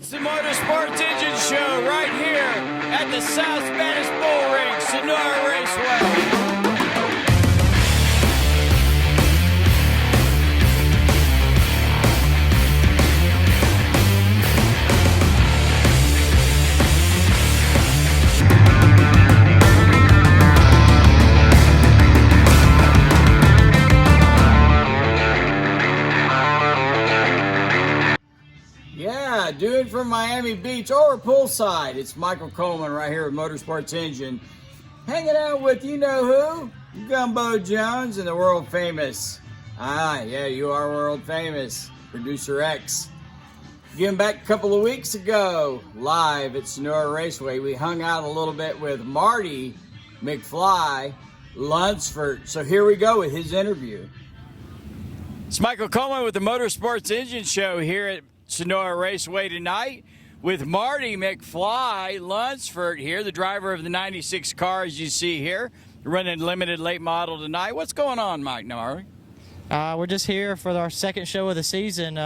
It's the Motorsports Engine Show right here at the South Spanish Bull Ring, Sonora Raceway. Yeah, doing from Miami Beach or poolside. It's Michael Coleman right here with Motorsports Engine. Hanging out with you know who? Gumbo Jones and the world famous. Yeah, you are world famous. Producer X. Getting back a couple of weeks ago, live at Sonora Raceway, we hung out a little bit with Marty, McFly, Lunsford. So here we go with his interview. It's Michael Coleman with the Motorsports Engine Show here at Sonora Raceway tonight with Marty McFly Lunsford here, the driver of the 96 car, as you see here, running limited late model tonight. What's going on, Mike? Marty? We're just here for our second show of the season.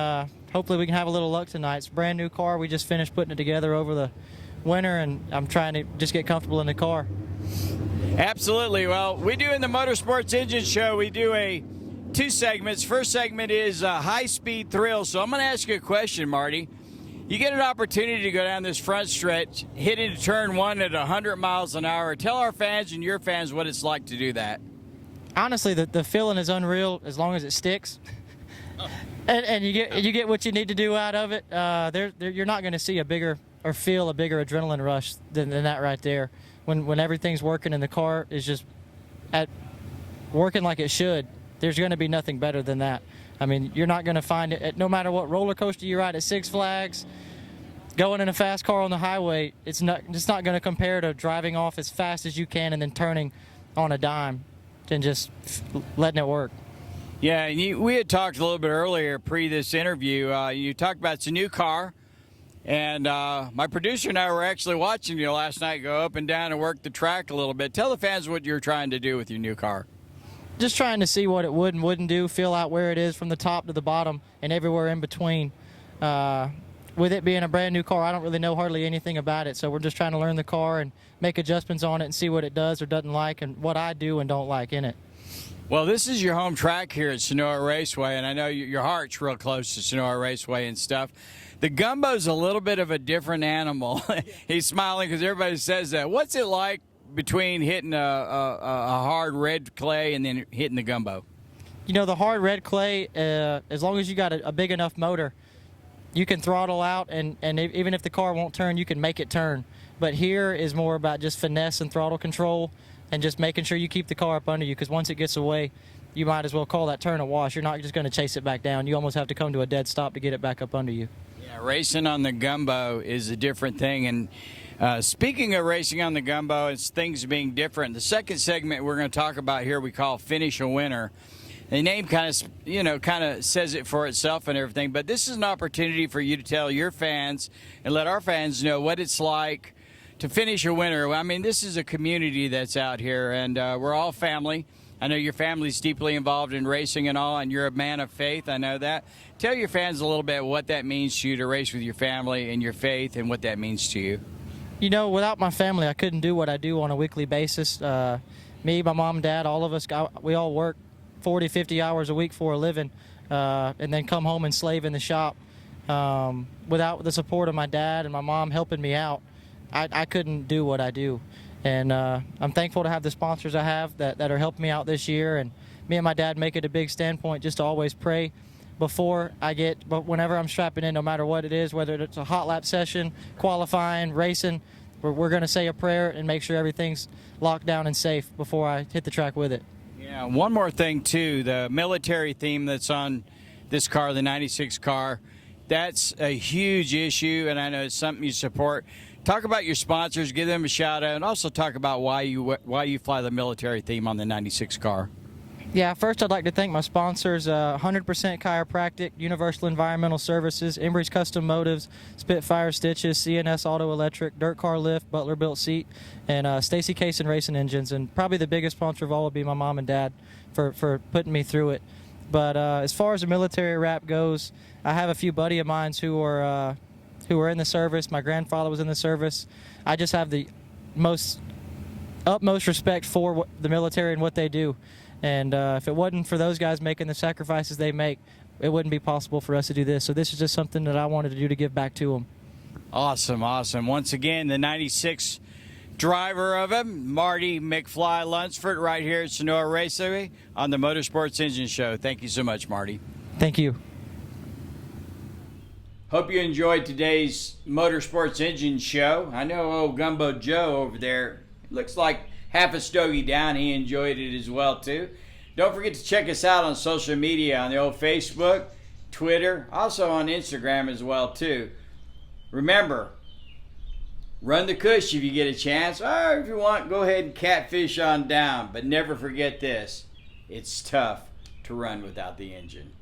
Hopefully we can have a little luck tonight. It's a brand new car. We just finished putting it together over the winter, and I'm trying to just get comfortable in the car. Absolutely. Well, we do in the Motorsports Engine Show, we do two segments. First segment is high-speed thrill. So I'm going to ask you a question, Marty. You get an opportunity to go down this front stretch, hit into turn one at 100 miles an hour. Tell our fans and your fans what it's like to do that. Honestly, the feeling is unreal as long as it sticks. and you get what you need to do out of it. You're not going to see a bigger or feel a bigger adrenaline rush than that right there. When everything's working and the car is just working like it should. There's going to be nothing better than that. I mean, you're not going to find it, no matter what roller coaster you ride at Six Flags, going in a fast car on the highway, it's not going to compare to driving off as fast as you can and then turning on a dime and just letting it work. Yeah, and we had talked a little bit earlier, pre this interview, you talked about it's a new car, and my producer and I were actually watching you last night go up and down and work the track a little bit. Tell the fans what you're trying to do with your new car. Just trying to see what it would and wouldn't do, feel out where it is from the top to the bottom and everywhere in between. With it being a brand new car, I don't really know hardly anything about it, so we're just trying to learn the car and make adjustments on it and see what it does or doesn't like and what I do and don't like in it. Well, this is your home track here at Sonora Raceway, and I know your heart's real close to Sonora Raceway and stuff. The Gumbo's a little bit of a different animal. He's smiling because everybody says that. What's it like between hitting a hard red clay and then hitting the Gumbo? You know, the hard red clay, as long as you got a big enough motor, you can throttle out, and even if the car won't turn, you can make it turn. But here is more about just finesse and throttle control and just making sure you keep the car up under you, because once it gets away, you might as well call that turn a wash. You're not just going to chase it back down. You almost have to come to a dead stop to get it back up under you. Yeah, racing on the Gumbo is a different thing, and speaking of racing on the Gumbo, it's things being different. The second segment we're going to talk about here we call Finish a Winner. The name kind of says it for itself and everything, but this is an opportunity for you to tell your fans and let our fans know what it's like to finish a winner. I mean, this is a community that's out here, and we're all family. I know your family's deeply involved in racing and all, and you're a man of faith. I know that. Tell your fans a little bit what that means to you to race with your family and your faith and what that means to you. You know, without my family, I couldn't do what I do on a weekly basis. Me, my mom, dad, all of us, we all work 40, 50 hours a week for a living, and then come home and slave in the shop. Without the support of my dad and my mom helping me out, I couldn't do what I do. And I'm thankful to have the sponsors I have that are helping me out this year. And me and my dad make it a big standpoint just to always pray but whenever I'm strapping in, no matter what it is, whether it's a hot lap session, qualifying, racing, we're going to say a prayer and make sure everything's locked down and safe before I hit the track with it. Yeah, one more thing, too. The military theme that's on this car, the 96 car, that's a huge issue, and I know it's something you support. Talk about your sponsors, give them a shout-out, and also talk about why you fly the military theme on the 96 car. Yeah, first I'd like to thank my sponsors, 100% Chiropractic, Universal Environmental Services, Embry's Custom Motives, Spitfire Stitches, CNS Auto Electric, Dirt Car Lift, Butler Built Seat, and Stacy Case and Racing Engines. And probably the biggest sponsor of all would be my mom and dad for putting me through it. But as far as the military wrap goes, I have a few buddy of mine who who were in the service. My grandfather was in the service. I just have the utmost respect for the military and what they do. And if it wasn't for those guys making the sacrifices they make, it wouldn't be possible for us to do this. So this is just something that I wanted to do to give back to them. Awesome, awesome. Once again, the 96 driver of him, Marty McFly Lunsford, right here at Sonora Raceway on the Motorsports Engine Show. Thank you so much, Marty. Thank you. Hope you enjoyed today's Motorsports Engine Show. I know old Gumbo Joe over there looks like half a stogie down. He enjoyed it as well, too. Don't forget to check us out on social media, on the old Facebook, Twitter, also on Instagram as well, too. Remember, run the cush if you get a chance, or if you want, go ahead and catfish on down. But never forget this, it's tough to run without the engine.